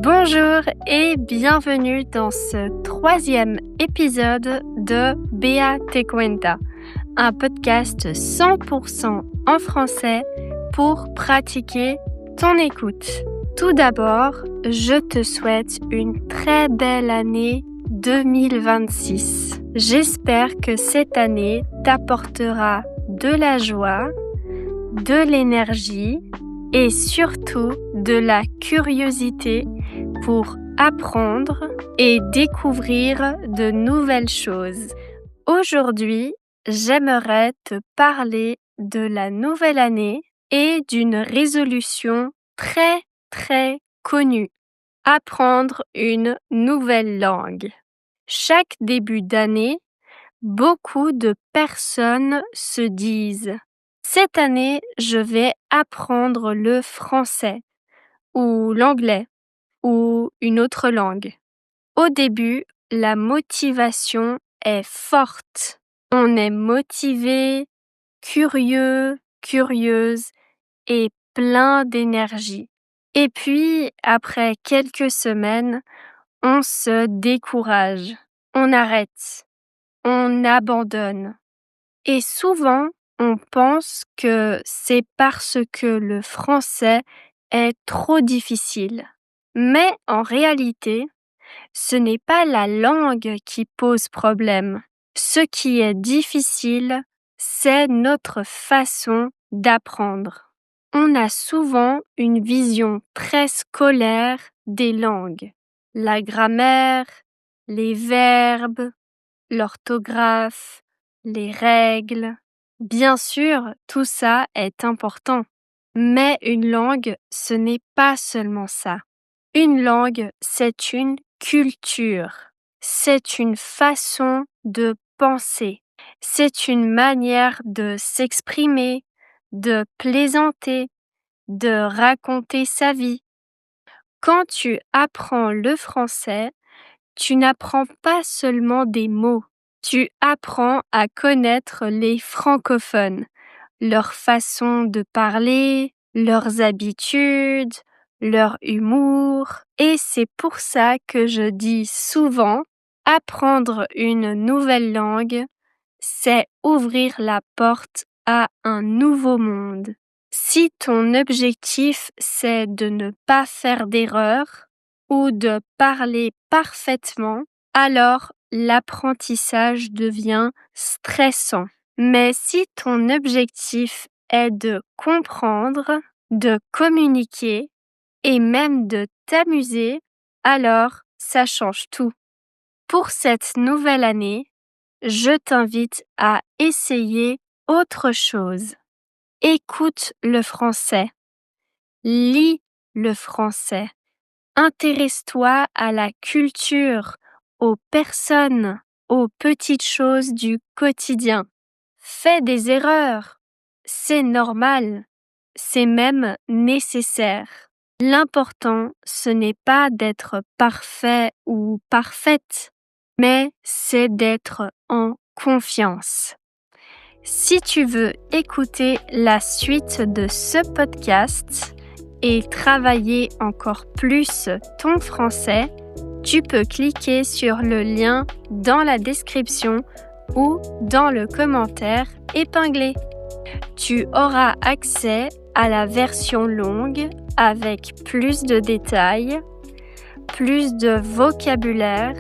Bonjour et bienvenue dans ce 3e épisode de Bea Te Cuenta, un podcast 100% en français pour pratiquer ton écoute. Tout d'abord, je te souhaite une très belle année 2026. J'espère que cette année t'apportera de la joie, de l'énergie et surtout de la curiosité pour apprendre et découvrir de nouvelles choses. Aujourd'hui, j'aimerais te parler de la nouvelle année et d'une résolution très connue. Apprendre une nouvelle langue. Chaque début d'année, beaucoup de personnes se disent « Cette année, je vais apprendre le français ou l'anglais ou une autre langue. » Au début, la motivation est forte. On est motivé, curieux, curieuse et plein d'énergie. Et puis, après quelques semaines, on se décourage, on arrête, on abandonne. Et souvent, on pense que c'est parce que le français est trop difficile. Mais en réalité, ce n'est pas la langue qui pose problème. Ce qui est difficile, c'est notre façon d'apprendre. On a souvent une vision très scolaire des langues. La grammaire, les verbes, l'orthographe, les règles. Bien sûr, tout ça est important. Mais une langue, ce n'est pas seulement ça. Une langue, c'est une culture. C'est une façon de penser. C'est une manière de s'exprimer, de plaisanter, de raconter sa vie. Quand tu apprends le français, tu n'apprends pas seulement des mots. Tu apprends à connaître les francophones, leur façon de parler, leurs habitudes, leur humour. Et c'est pour ça que je dis souvent, apprendre une nouvelle langue, c'est ouvrir la porte à un nouveau monde. Si ton objectif, c'est de ne pas faire d'erreurs ou de parler parfaitement, alors l'apprentissage devient stressant. Mais si ton objectif est de comprendre, de communiquer et même de t'amuser, alors ça change tout. Pour cette nouvelle année, je t'invite à essayer autre chose. Écoute le français. Lis le français. Intéresse-toi à la culture, aux personnes, aux petites choses du quotidien. Fais des erreurs. C'est normal. C'est même nécessaire. L'important, ce n'est pas d'être parfait ou parfaite, mais c'est d'être en confiance. Si tu veux écouter la suite de ce podcast et travailler encore plus ton français, tu peux cliquer sur le lien dans la description ou dans le commentaire épinglé. Tu auras accès à la version longue avec plus de détails, plus de vocabulaire,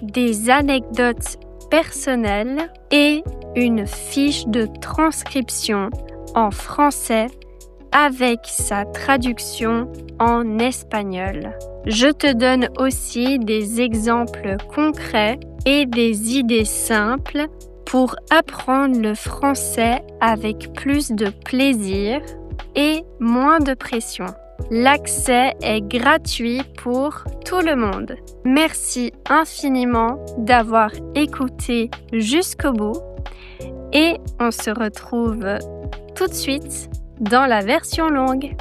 des anecdotes personnelles et une fiche de transcription en français avec sa traduction en espagnol. Je te donne aussi des exemples concrets et des idées simples pour apprendre le français avec plus de plaisir et moins de pression. L'accès est gratuit pour tout le monde. Merci infiniment d'avoir écouté jusqu'au bout et on se retrouve tout de suite dans la version longue.